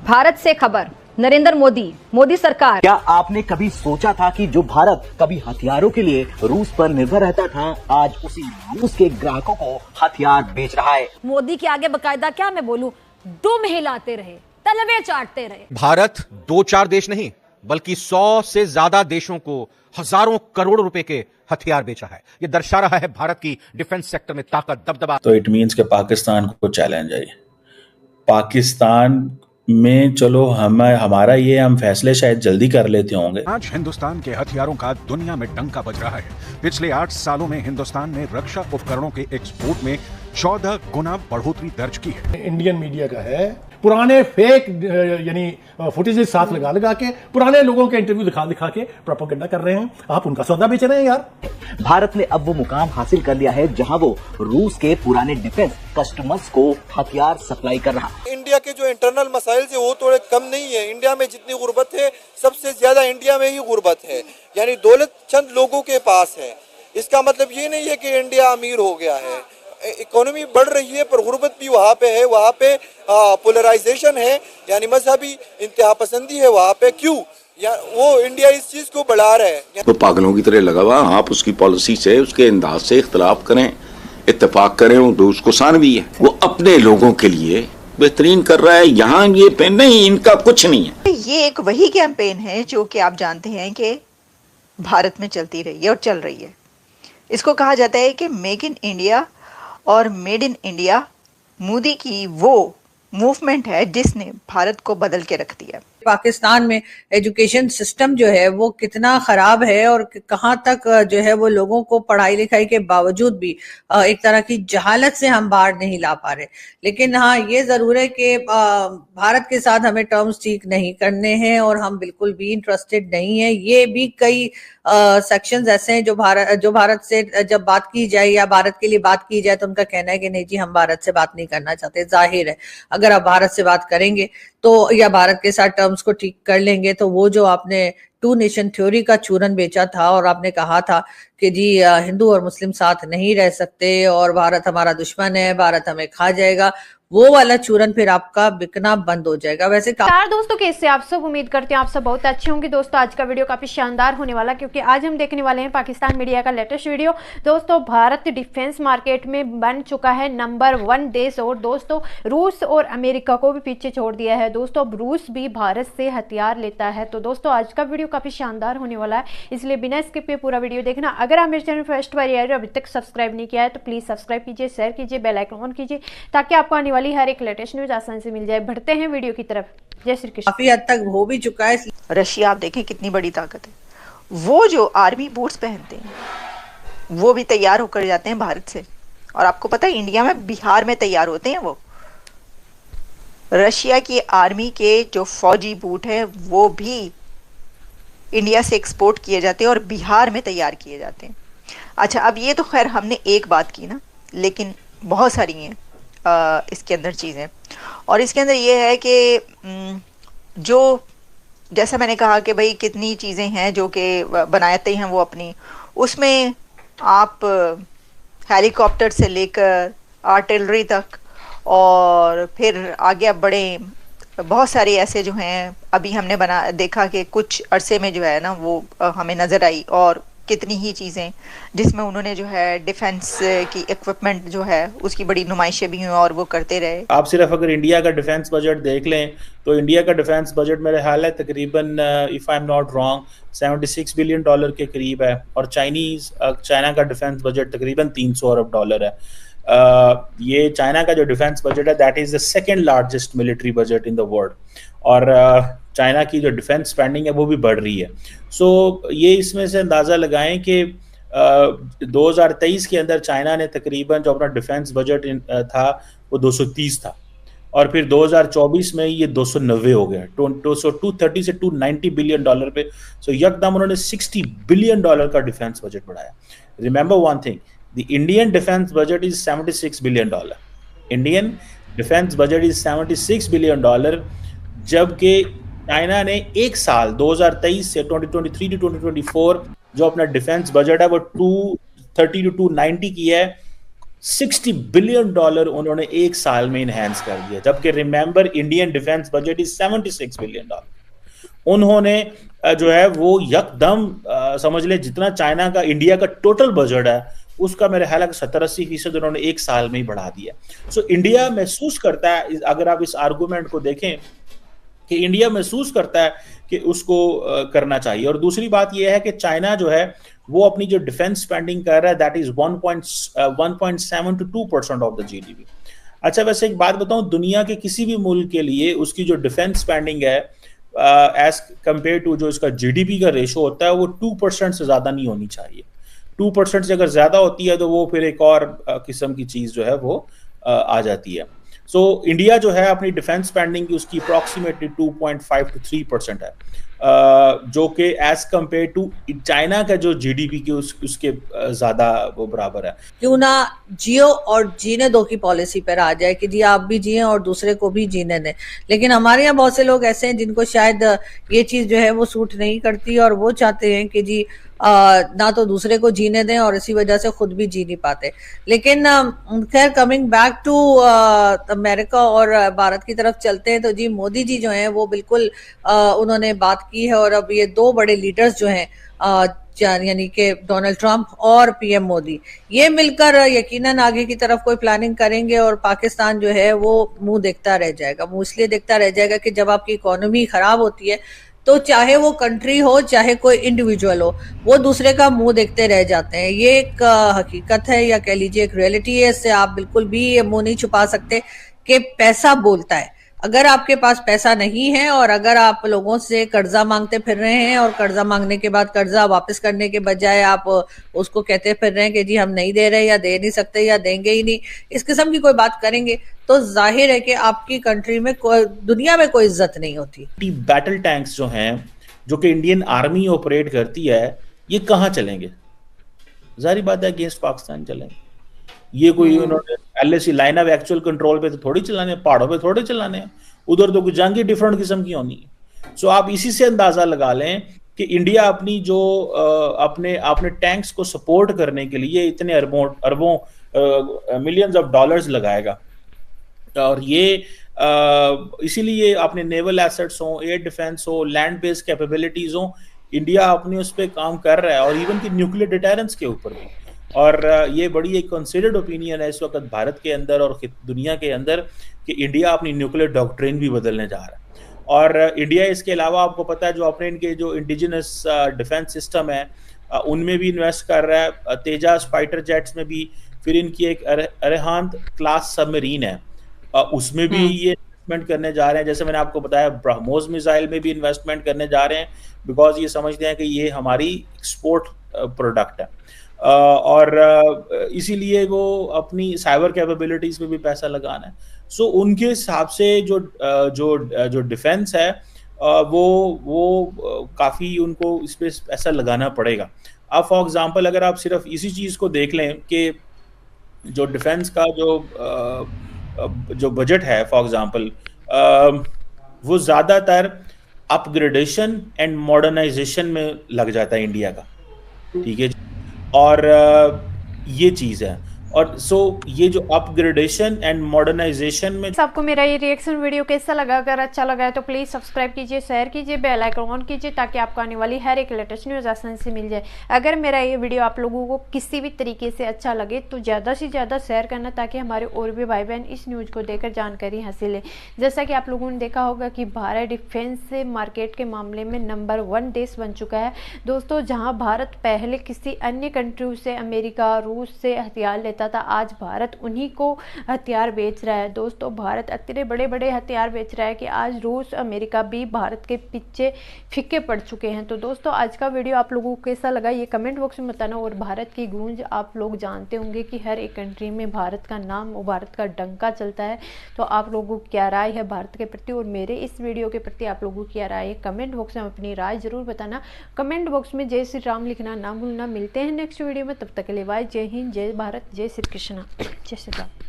भारत से खबर, नरेंद्र मोदी सरकार। क्या आपने कभी सोचा था कि जो भारत कभी हथियारों के लिए रूस पर निर्भर रहता था, आज उसी रूस के ग्राहकों को हथियार बेच रहा है। मोदी के आगे बकायदा क्या मैं बोलूं, दुम हिलाते रहे, तलवे चाटते रहे। भारत 2-4 देश नहीं बल्कि 100 से ज्यादा देशों को हजारों करोड़ रुपए के हथियार बेचा है। यह दर्शा रहा है भारत की डिफेंस सेक्टर में ताकत, दबदबा। तो इट मींस के पाकिस्तान को चैलेंज है। पाकिस्तान में चलो हमारा ये हम फैसले शायद जल्दी कर लेते होंगे। आज हिंदुस्तान के हथियारों का दुनिया में डंका बज रहा है। पिछले 8 सालों में हिंदुस्तान ने रक्षा उपकरणों के एक्सपोर्ट में 14 गुना बढ़ोतरी दर्ज की है। इंडियन मीडिया का है, पुराने फेक यानी फुटेजेस साथ लगा के पुराने लोगों के इंटरव्यू दिखा के प्रोपेगेंडा कर रहे हैं। आप उनका सौदा बेच रहे हैं यार। भारत ने अब वो मुकाम हासिल कर लिया है जहां वो रूस के पुराने डिफेंस कस्टमर्स को हथियार सप्लाई कर रहा है। इंडिया के जो इंटरनल मसाइल है वो थोड़े कम नहीं है। इंडिया में जितनी गुर्बत है, सबसे ज्यादा इंडिया में ही गुर्बत है, यानी दौलत चंद लोगों के पास है। इसका मतलब ये नहीं है कि इंडिया अमीर हो गया है। इकोनॉमी बढ़ रही है पर गुर्बत भी वहाँ पे है। वहाँ पे पोलराइजेशन है, यानी मजहबी इंतहा पसंदी है वहाँ पे। क्यों? या वो इंडिया इस चीज को बढ़ा रहा है। तो पागलों की तरह लगा हुआ। आप उसकी पॉलिसी से, उसके अंदाज से इख्तलाफ करें, इत्तेफाक करें, रूस को सानवी है। वो अपने लोगों के लिए बेहतरीन कर रहा है। यहाँ ये पेन नहीं, इनका कुछ नहीं है। ये एक वही कैंपेन है जो कि आप जानते हैं कि भारत में चलती रही है और चल रही है। इसको कहा जाता है कि मेक इन इंडिया और मेड इन इंडिया मोदी की वो मूवमेंट है जिसने भारत को बदल के रख दिया। पाकिस्तान में एजुकेशन सिस्टम जो है वो कितना खराब है और कहां तक जो है वो लोगों को पढ़ाई लिखाई के बावजूद भी एक तरह की जहालत से हम बाहर नहीं ला पा रहे। लेकिन हाँ, ये जरूर है कि भारत के साथ हमें टर्म्स ठीक नहीं करने हैं और हम बिल्कुल भी इंटरेस्टेड नहीं है। ये भी कई सेक्शंस ऐसे हैं जो भारत से जब बात की जाए या भारत के लिए बात की जाए तो उनका कहना है कि नहीं जी, हम भारत से बात नहीं करना चाहते। जाहिर है अगर आप भारत से बात करेंगे तो या भारत के साथ टर्म्स को ठीक कर लेंगे तो वो जो आपने 2 नेशन थ्योरी का चूरन बेचा था और आपने कहा था कि जी हिंदू और मुस्लिम साथ नहीं रह सकते और भारत हमारा दुश्मन है, भारत हमें खा जाएगा, वो वाला चूरन फिर आपका बिकना बंद हो जाएगा। वैसे दोस्तों, कैसे आप सब? उम्मीद करते हैं आप सब बहुत अच्छे होंगे। दोस्तों, आज का वीडियो काफी शानदार होने वाला क्योंकि आज हम देखने वाले हैं पाकिस्तान मीडिया का लेटेस्ट वीडियो। दोस्तों, भारत डिफेंस मार्केट में बन चुका है नंबर 1 देश और दोस्तों रूस और अमेरिका को भी पीछे छोड़ दिया है। दोस्तों, अब रूस भी भारत से हथियार लेता है। तो दोस्तों, आज का वीडियो काफी शानदार होने वाला है, इसलिए बिना स्किप किए पूरा वीडियो देखना। अगर आप मेरे चैनल फर्स्ट बार आए अभी तक सब्सक्राइब नहीं किया है तो प्लीज सब्सक्राइब कीजिए, शेयर कीजिए, बेल आइकन ऑन कीजिए ताकि आपको आने वाली हर एक लेटेस्ट न्यूज आसानी से मिल जाए। बढ़ते हैं वीडियो की तरफ। जय श्री कृष्ण। काफी हद तक हो भी चुका है। रशिया आप देखें कितनी बड़ी ताकत है। वो जो आर्मी बूट्स पहनते हैं वो भी तैयार होकर जाते हैं भारत से। और आपको पता है इंडिया में बिहार में तैयार होते हैं वो। रशिया की आर्मी के जो फौजी बूट हैं वो भी इंडिया से एक्सपोर्ट किए जाते हैं और बिहार में तैयार किए जाते हैं। अच्छा, अब ये तो खैर हमने एक बात की ना, लेकिन बहुत सारी हैं इसके अंदर चीज़ें। और इसके अंदर ये है कि जो जैसा मैंने कहा कि भाई कितनी चीज़ें हैं जो कि बनाते हैं वो अपनी, उसमें आप हेलीकॉप्टर से लेकर आर्टिलरी तक और फिर आगे आप बढ़े, बहुत सारे ऐसे जो हैं अभी हमने देखा कि कुछ अरसे में जो है ना वो हमें नज़र आई। और कितनी ही चीज़ें जिसमें उन्होंने जो है डिफेंस की इक्विपमेंट जो है उसकी बड़ी नुमाइशें भी हुई और वो करते रहे। आप सिर्फ अगर इंडिया का डिफेंस बजट देख लें तो इंडिया का डिफेंस बजट मेरे ख्याल है तकरीबन if I am not wrong $76 billion के करीब है और चाइना का डिफेंस बजट तकरीबन $300 अरब है। ये चाइना का जो डिफेंस बजट है that is the second largest military budget in the world और चाइना की जो डिफेंस स्पेंडिंग है वो भी बढ़ रही है। सो ये इसमें से अंदाज़ा लगाएं कि 2023 के अंदर चाइना ने तकरीबन जो अपना डिफेंस बजट था वो 230 था और फिर 2024 में ये 290 हो गया, 230 से $290 बिलियन पे। सो यकदम उन्होंने $60 बिलियन का डिफेंस बजट बढ़ाया। Remember one thing, the Indian defence budget is $76 billion. Indian defence budget is $76 billion, जबकि चाइना ने एक साल 2023 से 2023 टू 2024 जो अपना डिफेंस बजट है वो 230 to 290 की है। $60 बिलियन उन्होंने एक साल में इनहेंस कर दिया, जबकि remember Indian defence budget is $76 billion. उन्होंने जो है वो यकदम समझ ले जितना चाइना का इंडिया का टोटल बजट है उसका मेरे ख्याल है 70-80% उन्होंने एक साल में ही बढ़ा दिया। सो इंडिया महसूस करता है, अगर आप इस आर्गुमेंट को देखें कि इंडिया महसूस करता है कि उसको करना चाहिए। और दूसरी बात यह है कि चाइना जो है वो अपनी जो डिफेंस स्पेंडिंग कर रहा है that is 1.7 to 2% of the GDP. अच्छा, वैसे एक बात बताऊं, दुनिया के किसी भी मुल्क के लिए उसकी जो डिफेंस स्पेंडिंग है एज कंपेयर टू जो इसका जीडीपी का रेशो होता है वो 2% से ज्यादा नहीं होनी चाहिए। 2% से अगर ज्यादा होती है तो वो फिर एक और किस्म की चीज जो है वो आ जाती है। सो इंडिया जो है अपनी डिफेंस स्पेंडिंग की उसकी अप्रॉक्सीमेटली 2.5 to 3% है, जो कि एज कंपेयर टू चाइना का जो जीडीपी के उसके ज्यादा वो बराबर है। क्यों ना जियो और जीने दो की पॉलिसी पर आ जाए कि जी आप भी जिए और दूसरे को भी जीने दें। लेकिन हमारे यहाँ बहुत से लोग ऐसे हैं जिनको शायद ये चीज जो है वो सूट नहीं करती और वो चाहते हैं कि जी ना तो दूसरे को जीने दें और इसी वजह से खुद भी जी नहीं पाते। लेकिन खैर, कमिंग बैक टू अमेरिका और भारत की तरफ चलते हैं तो जी मोदी जी जो हैं वो बिल्कुल उन्होंने बात की है। और अब ये दो बड़े लीडर्स जो हैं यानी कि डोनाल्ड ट्रंप और पीएम मोदी, ये मिलकर यकीनन आगे की तरफ कोई प्लानिंग करेंगे और पाकिस्तान जो है वो मुंह देखता रह जाएगा। मुंह इसलिए देखता रह जाएगा कि जब आपकी इकोनॉमी खराब होती है तो चाहे वो कंट्री हो चाहे कोई इंडिविजुअल हो, वो दूसरे का मुंह देखते रह जाते हैं। ये एक हकीकत है या कह लीजिए एक रियलिटी है, इससे आप बिल्कुल भी मुंह नहीं छुपा सकते कि पैसा बोलता है। अगर आपके पास पैसा नहीं है और अगर आप लोगों से कर्जा मांगते फिर रहे हैं और कर्जा मांगने के बाद कर्जा वापस करने के बजाय आप उसको कहते फिर रहे हैं कि जी हम नहीं दे रहे या दे नहीं सकते या देंगे ही नहीं, इस किस्म की कोई बात करेंगे तो जाहिर है कि आपकी कंट्री में दुनिया में कोई इज्जत नहीं होती। बैटल टैंक्स जो हैं जो कि इंडियन आर्मी ऑपरेट करती है, ये कहाँ चलेंगे? जाहिर बात है अगेंस्ट पाकिस्तान चलेंगे। ये कोई उन्होंने LAC line of actual control पे तो थोड़ी चलाने, पहाड़ों पे थोड़े चलाने हैं, उधर तो कुछ जंग ही डिफरेंट किस्म की होनी है। सो आप इसी से अंदाजा लगा लें कि इंडिया अपनी जो अपने टैंक्स को सपोर्ट करने के लिए इतने अरबों मिलियंस ऑफ डॉलर्स लगाएगा। और ये इसीलिए अपने नेवल एसेट्स हो, एयर डिफेंस हो, लैंड बेस्ड कैपेबिलिटीज हो, इंडिया अपने उस पर काम कर रहा है और इवन की न्यूक्लियर डिटरेंस के ऊपर भी। और ये बड़ी एक कंसिडर्ड ओपिनियन है इस वक्त भारत के अंदर और दुनिया के अंदर कि इंडिया अपनी न्यूक्लियर डॉक्ट्रिन भी बदलने जा रहा है। और इंडिया इसके अलावा आपको पता है जो अपने इनके जो इंडिजिनस डिफेंस सिस्टम है उनमें भी इन्वेस्ट कर रहा है, तेजास फाइटर जेट्स में भी, फिर इनकी एक अरिहंत क्लास सबमरीन है उसमें भी ये इन्वेस्टमेंट करने जा रहे हैं। जैसे मैंने आपको बताया ब्रह्मोस मिसाइल में भी इन्वेस्टमेंट करने जा रहे हैं बिकॉज ये समझते हैं कि ये हमारी एक्सपोर्ट प्रोडक्ट है। और इसीलिए वो अपनी साइबर कैपेबिलिटीज पे भी पैसा लगाना है। सो उनके हिसाब से जो डिफेंस है वो काफ़ी उनको इस पे पैसा लगाना पड़ेगा। अब फॉर एग्जांपल अगर आप सिर्फ इसी चीज़ को देख लें कि जो डिफेंस का जो बजट है फॉर एग्जांपल वो ज़्यादातर अपग्रेडेशन एंड मॉडर्नाइजेशन में लग जाता है इंडिया का, ठीक है। और ये चीज़ है और सो ये जो अपग्रेडेशन एंड मॉडर्नाइजेशन में आपको मेरा ये रिएक्शन वीडियो कैसा लगा? अगर अच्छा लगा है तो प्लीज़ सब्सक्राइब कीजिए, शेयर कीजिए, बेल आइकन ऑन कीजिए ताकि आपको आने वाली हर एक लेटेस्ट न्यूज़ आसानी से मिल जाए। अगर मेरा ये वीडियो आप लोगों को किसी भी तरीके से अच्छा लगे तो ज़्यादा से ज़्यादा शेयर करना ताकि हमारे और भी भाई बहन इस न्यूज़ को देखकर जानकारी हासिल लें। जैसा कि आप लोगों ने देखा होगा कि भारत डिफेंस मार्केट के मामले में नंबर 1 देश बन चुका है दोस्तों। जहाँ भारत पहले किसी अन्य कंट्री से, अमेरिका, रूस से हथियार लेता था, आज भारत उन्हीं को हथियार बेच रहा है दोस्तों। भारत इतने बड़े बड़े हथियार बेच रहा है कि आज रूस, अमेरिका भी भारत के पीछे फीके पड़ चुके हैं। तो दोस्तों आज का वीडियो आप लोगों को कैसा लगा ये कमेंट बॉक्स में बताना। और भारत की गूंज आप लोग जानते होंगे कि हर एक कंट्री में भारत का नाम और भारत का डंका चलता है। तो आप लोगों की क्या राय है भारत के प्रति और मेरे इस वीडियो के प्रति आप लोगों की क्या राय है कमेंट बॉक्स में अपनी राय जरूर बताना। कमेंट बॉक्स में जय श्री राम लिखना ना भूलना। मिलते हैं नेक्स्ट वीडियो में, तब तक के लिए बाय। जय हिंद, जय भारत, जय श्री कृष्ण, जय श्री राम।